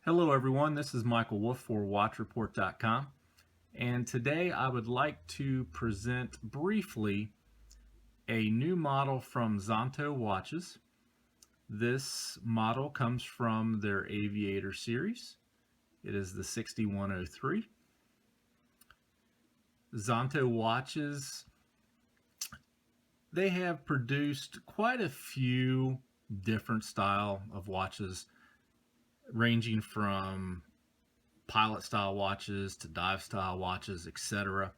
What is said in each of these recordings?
Hello everyone, this is Michael Wolf for WatchReport.com, and today I would like to present briefly a new model from Szanto watches. This model comes from their Aviator series. It is the 6103. Szanto watches, they have produced quite a few different style of watches, ranging from pilot style watches to dive style watches, etc.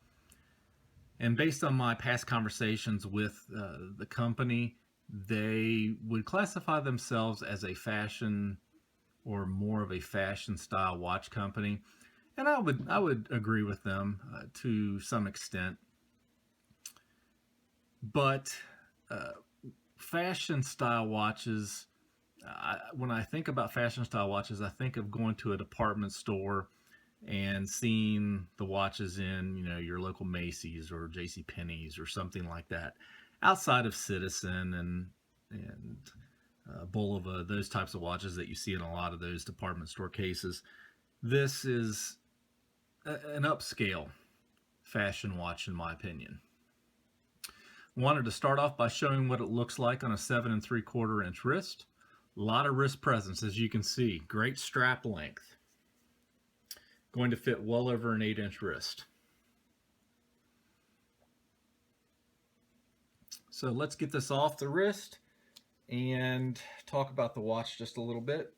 And based on my past conversations with the company, they would classify themselves as a fashion or more of a fashion style watch company, and I would agree with them to some extent. But fashion style watches, when I think about fashion style watches, I think of going to a department store and seeing the watches in, your local Macy's or J.C. Penney's or something like that, outside of Citizen and Bulova, those types of watches that you see in a lot of those department store cases. This is an upscale fashion watch, in my opinion. Wanted to start off by showing what it looks like on a 7 3/4 inch wrist. A lot of wrist presence, as you can see. Great strap length. Going to fit well over an 8-inch wrist. So let's get this off the wrist and talk about the watch just a little bit.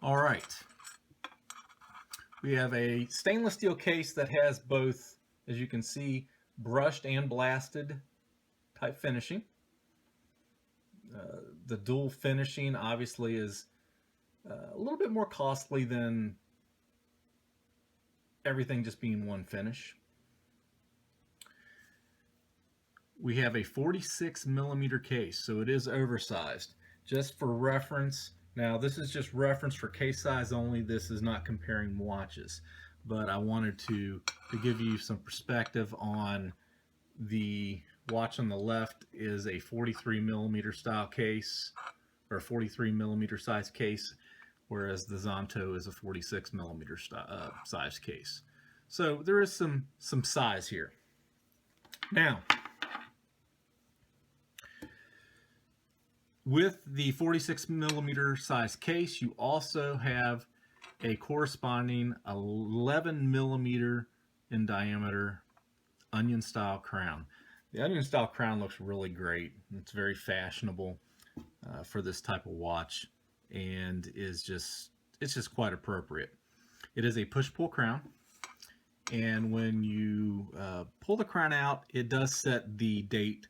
All right. We have a stainless steel case that has both, as you can see, brushed and blasted type finishing. The dual finishing obviously is a little bit more costly than everything just being one finish. We have a 46 millimeter case, so it is oversized. Just for reference, now this is just reference for case size only. This is not comparing watches, but I wanted to give you some perspective on the watch on the left is a 43 millimeter style case, or 43 millimeter size case, whereas the Szanto is a 46 millimeter size case. So there is some size here. Now, with the 46 millimeter size case, you also have a corresponding 11 millimeter in diameter onion style crown. The onion style crown looks really great. It's very fashionable for this type of watch, and it's just quite appropriate. It is a push-pull crown, and when you pull the crown out, it does set the date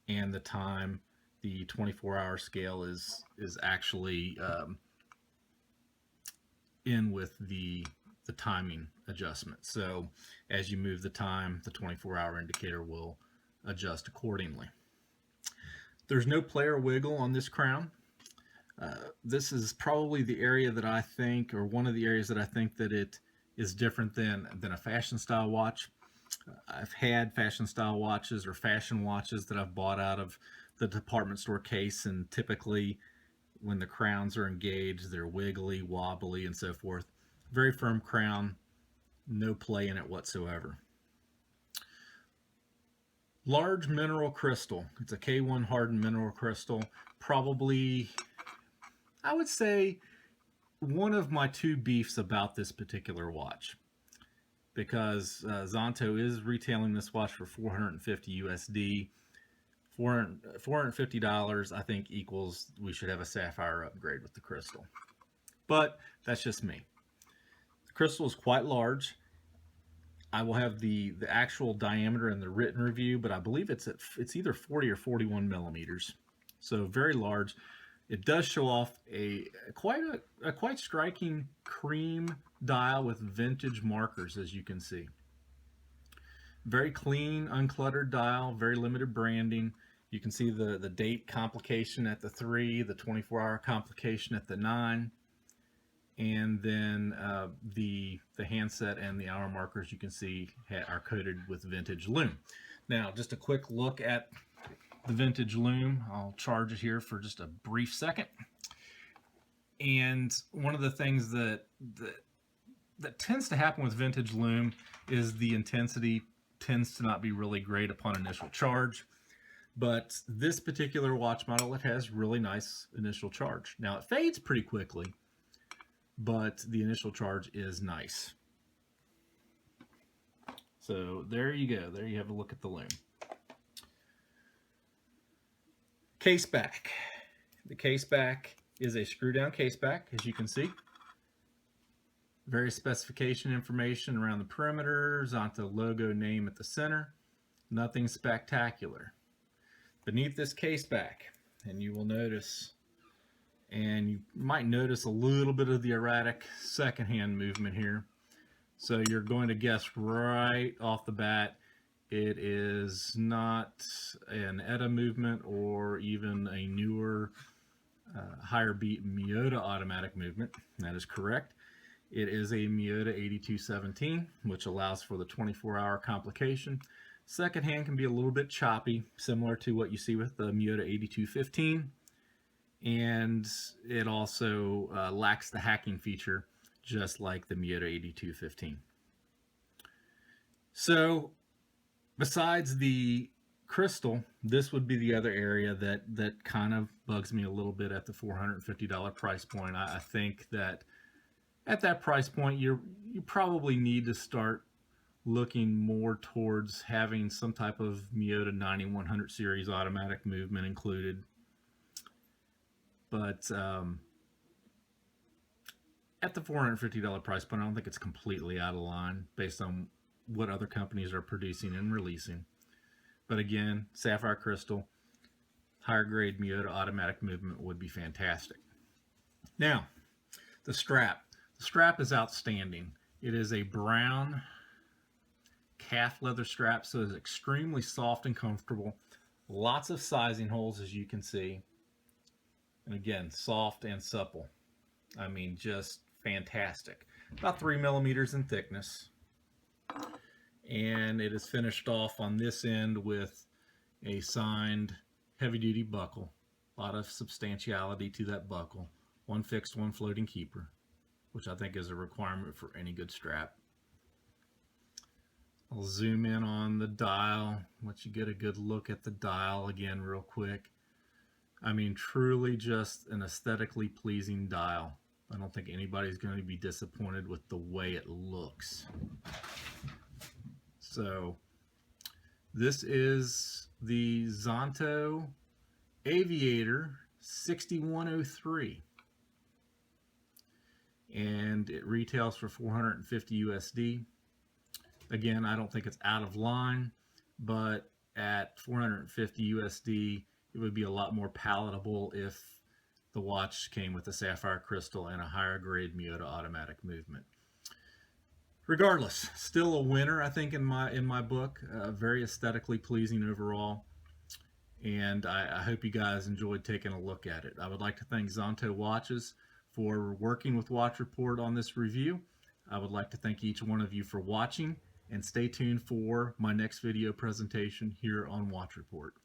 and the time. The 24-hour scale is actually in with the timing adjustment. So as you move the time, the 24-hour indicator will adjust accordingly. There's no player wiggle on this crown. This is probably the area that I think, or one of the areas that I think that it is different than a fashion style watch. I've had fashion style watches or fashion watches that I've bought out of the department store case, and typically when the crowns are engaged, they're wiggly, wobbly, and so forth. Very firm crown, no play in it whatsoever. Large mineral crystal. It's a K1 hardened mineral crystal. Probably, I would say, one of my two beefs about this particular watch, because Szanto is retailing this watch for $450 USD. $450 I think equals we should have a sapphire upgrade with the crystal, but that's just me. The crystal is quite large. I will have the actual diameter in the written review, but I believe it's either 40 or 41 millimeters, so very large. It does show off a quite striking cream dial with vintage markers, as you can see. Very clean, uncluttered dial, very limited branding. You can see the date complication at the 3, the 24-hour complication at the 9, and then the handset and the hour markers, you can see, are coated with vintage Loom. Now, just a quick look at the vintage Loom. I'll charge it here for just a brief second. And one of the things that tends to happen with vintage loom is the intensity tends to not be really great upon initial charge. But this particular watch model, it has really nice initial charge. Now it fades pretty quickly, but the initial charge is nice. So there you go. There you have a look at the loom. Case back. The case back is a screw down case back, as you can see. Various specification information around the perimeter, Szanto logo name at the center. Nothing spectacular. Beneath this case back, and you will notice, and you might notice a little bit of the erratic second hand movement here. So you're going to guess right off the bat it is not an ETA movement or even a newer higher beat Miyota automatic movement. That is correct. It is a Miyota 8217, which allows for the 24-hour complication. Second hand can be a little bit choppy, similar to what you see with the Miyota 8215. And it also lacks the hacking feature, just like the Miyota 8215. So, besides the crystal, this would be the other area that kind of bugs me a little bit at the $450 price point. I think that at that price point, you probably need to start looking more towards having some type of Miyota 9100 series automatic movement included. But at the $450 price point, I don't think it's completely out of line based on what other companies are producing and releasing. But again, sapphire crystal, higher grade Miyota automatic movement would be fantastic. Now, the strap. The strap is outstanding. It is a brown calf leather strap, so it's extremely soft and comfortable. Lots of sizing holes, as you can see. And again, soft and supple. I mean, just fantastic. About 3 millimeters in thickness. And it is finished off on this end with a signed heavy-duty buckle. A lot of substantiality to that buckle. One fixed, one floating keeper, which I think is a requirement for any good strap. I'll zoom in on the dial, let you get a good look at the dial again real quick. I mean, truly just an aesthetically pleasing dial. I don't think anybody's going to be disappointed with the way it looks. So, this is the Szanto Aviator 6103. And it retails for $450 USD. Again, I don't think it's out of line, but at $450 USD, it would be a lot more palatable if the watch came with a sapphire crystal and a higher grade Miyota automatic movement. Regardless, still a winner, I think, in my book. Very aesthetically pleasing overall, and I hope you guys enjoyed taking a look at it. I would like to thank Szanto Watches for working with Watch Report on this review. I would like to thank each one of you for watching, and stay tuned for my next video presentation here on Watch Report.